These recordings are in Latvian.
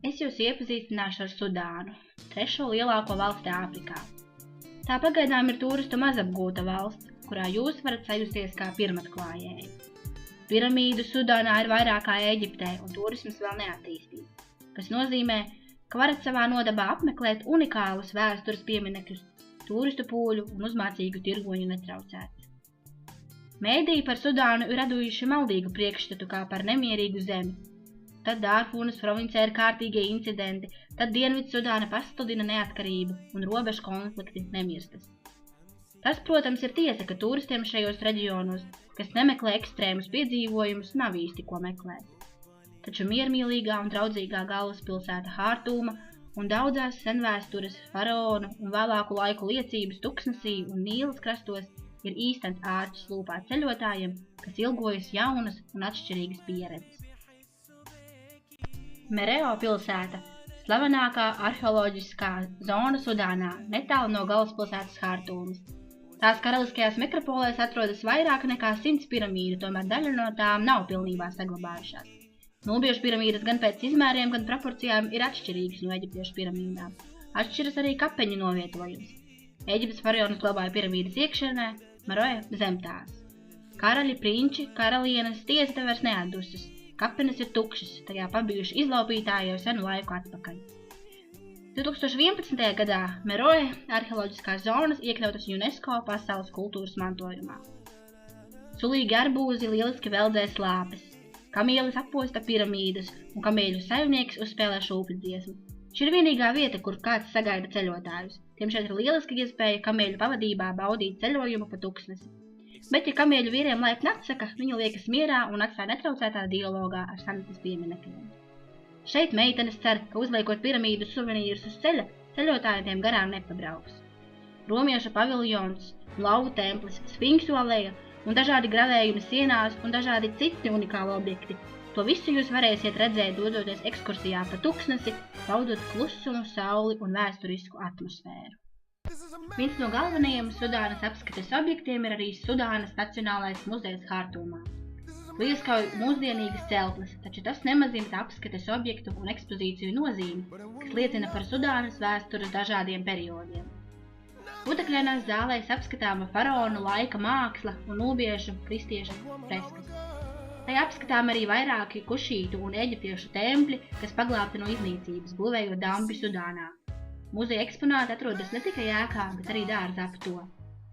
Es jūs iepazīstināšu ar Sudānu, trešo lielāko valsti Āfrikā. Tā pagaidām ir turistu mazapgūta valsts, kurā jūs varat sajusties kā pirmatklājēji. Piramīdu Sudānā ir vairāk kā Ēģiptē, un turisms vēl neattīstīts, kas nozīmē, ka varat savā nodabā apmeklēt unikālus vēstures pieminekļus, turistu pūļu un uzmācīgu tirgoņu netraucēts. Mēdīji par Sudānu ir radujuši maldīgu priekšstatu kā par nemierīgu zemi. Tad Dārfūnas provincē ir kārtīgie incidenti, tad Dienvidu Sudāna pasludina neatkarību un robežu konflikti nemirstas. Tas, protams, ir tiesa, ka turistiem šajos reģionos, kas nemeklē ekstrēmus piedzīvojumus, nav īsti ko meklēt. Taču miermīlīgā un draudzīgā galvaspilsēta Hārtūma un daudzās senvēstures, faraonu un vēlāku laiku liecības Tuksnesī un Nīlas krastos ir īstens ārķis lūpā ceļotājiem, kas ilgojas jaunas un atšķirīgas pieredzes. Mereo pilsēta – slavenākā arheoloģiskā zona Sudānā, netālu no galvaspilsētas Hārtūmas. Tās karaliskajās metropolēs atrodas vairāk nekā 100 piramīdu, tomēr daļa no tām nav pilnībā saglabājušās. Nubiešu piramīdas gan pēc izmēriem, gan proporcijām ir atšķirīgas no eģiptiešu piramīdām. Atšķiras arī kapeņu novietojums. Eģiptes faraonus glabāja piramīdas iekšienē, Meroe zem tās. Karaļi, prinči, karalienes tiesa te vairs neatdusas. Kapenes ir tukšas, tajā pabijuši izlaupītāji jau senu laiku atpakaļ. 2011. gadā Meroe arheoloģiskās zonas iekļautas UNESCO pasaules kultūras mantojumā. Sulīgi arbūzi lieliski veldzēs lāpes, kamielis apposta piramīdas un kamieļu saimnieks uzspēlē šūpļu dziesmu. Šī ir vienīgā vieta, kur kāds sagaida ceļotājus. Tiem šeit ir lieliski iespēja kamieļu pavadībā baudīt ceļojumu pa Tuksnesi. Bet, ja kamieļu vīriem laipni atsaka, viņi liekas mierā un atstāja netraucētā dialogā ar senatnes pieminekļiem. Šeit meitenes cer, ka uzliekot piramīdu suvenīrus uz ceļa, ceļotāji tiem garām nepabrauks. Romiešu paviljons, lauvu templis, Sfinksu aleja un dažādi gravējumi sienās un dažādi citi unikāli objekti. To visu jūs varēsiet redzēt, dodoties ekskursijā pa Tuksnesi, baudot klusumu, sauli un vēsturisku atmosfēru. Viens no galvenajiem Sudānas apskates objektiem ir arī Sudānas Nacionālais muzejs Hārtūmā. To ieskauj mūsdienīgas celtnes, taču tas nemazina apskates objektu un ekspozīciju nozīmi, kas liecina par Sudānas vēstures dažādiem periodiem. Putekļainās zālēs apskatāma faraonu laika māksla un nubiešu kristiešu freskas. Tajā apskatām arī vairāki kušītu un eģiptiešu tempļi, kas paglābti no iznīcības, būvējot dambi Sudānā. Muzeja eksponāti atrodas ne tikai ēkā, bet arī dārza ap to.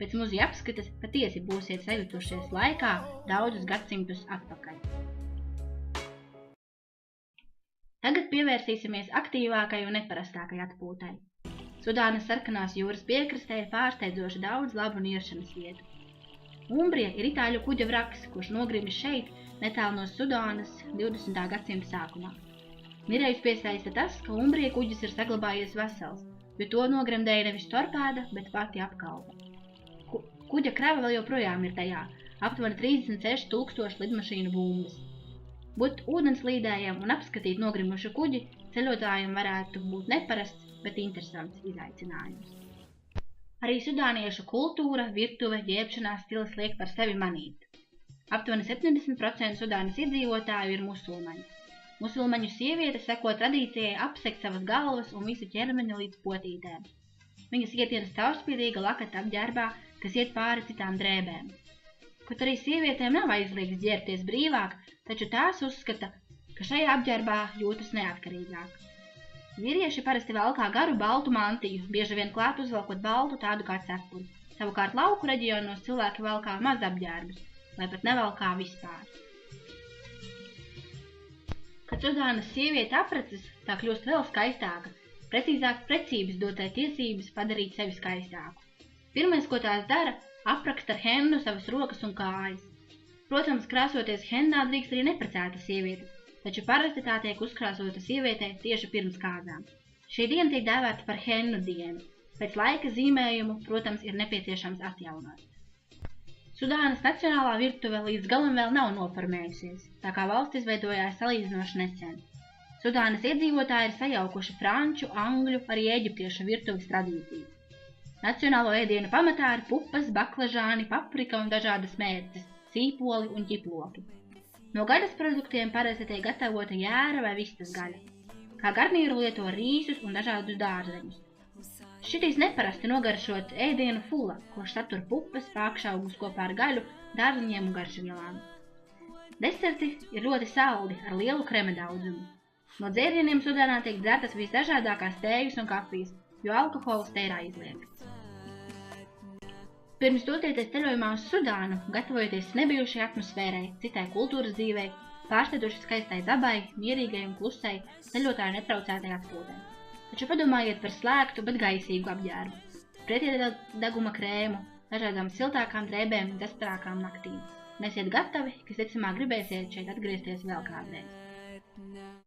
Pēc muzeja apskates patiesi būsiet sajutušies laikā daudzus gadsimtus atpakaļ. Tagad pievērsīsimies aktīvākai un neparastākai atpūtai. Sudānas sarkanās jūras piekrastē ir pārsteidzoši daudz labu niršanas vietu. Umbrija ir itāļu kuģa vraks, kurš nogrimis šeit netālu no Sudānas 20. gadsimta sākumā. Mirējus piesaista tas, ka Umbrija kuģis ir saglabājies vesels, jo to nogremdēja nevis torpēda, bet pati apkalpe. Kuģa krava vēl joprojām ir tajā, aptuveni 36,000 lidmašīnu bumbas. Būt ūdenslīdējiem un apskatīt nogrimušu kuģi ceļotājiem varētu būt neparasts, bet interesants izaicinājums. Arī sudāniešu kultūra, virtuve, ģērbšanās stils liek par sevi manīt. Aptuveni 70% Sudānas iedzīvotāju ir musulmaņi. Musulmaņu sieviete seko tradīcijai apsegt savas galvas un visu ķermeni līdz potītēm. Viņas ietienas caurspīdīga lakata apģērbā, kas iet pāri citām drēbēm. Kaut arī sievietēm nav aizliegts ģērbties brīvāk, taču tās uzskata, ka šajā apģērbā jūtas neatkarīgāk. Vīrieši parasti valkā garu baltu mantiju, bieži vien klāt uzvalkot baltu tādu kā cepuri. Savukārt lauku reģionos cilvēki valkā maz apģērbus, vai pat nevalkā vispār. Kad Sudānas sieviete apprecas, tā kļūst vēl skaistāka, precīzāk precības dotai tiesības padarīt sevi skaistāku. Pirmais, ko tās dara, apraksta ar hennu savas rokas un kājas. Protams, krāsoties hennā drīkst arī neprecēta sieviete, taču parasti tā tiek uzkrāsota sievietē tieši pirms kāzām. Šī diena tiek dēvēta par hennu dienu. Pēc laika zīmējumu, protams, ir nepieciešams atjaunot. Sudānas nacionālā virtuve līdz galam vēl nav noformējusies, tā kā valsts izveidojās salīdzinoši nesen. Sudānas iedzīvotāji ir sajaukuši franču, angļu, arī eģiptiešu virtuves tradīcijas. Nacionālo ēdienu pamatā ir pupas, baklažāni, paprika un dažādas mērces, sīpoli un ķiploki. No gaļas produktiem parasti tiek gatavota jēra vai vistas gaļa. Kā garnīru lieto rīsus un dažādus dārzeņus. Šitīs neparasti nogaršot ēdienu fula, kurš satur pupas, pākšaugus kopā ar gaļu, dārzeņiem un garšvielām. Deserti ir ļoti saldi ar lielu krema daudzumu. No dzērieniem Sudānā tiek dzertas visdažādākās tējas un kafijas, jo alkohols te ir aizliegts. Pirms doties ceļojumā uz Sudānu, gatavojoties nebijušai atmosfērai, citai kultūras dzīvei, pārsteidzoši skaistai dabai, mierīgai un klusai, ceļotāju netraucētai atpūtai. Taču padomājiet par slēgtu, bet gaisīgu apģērbu, pretieradaguma krēmu, dažādām siltākām drēbēm un destrākām naktīm. Nesiet gatavi, ka secamā gribēsiet šeit atgriezties vēl kādreiz.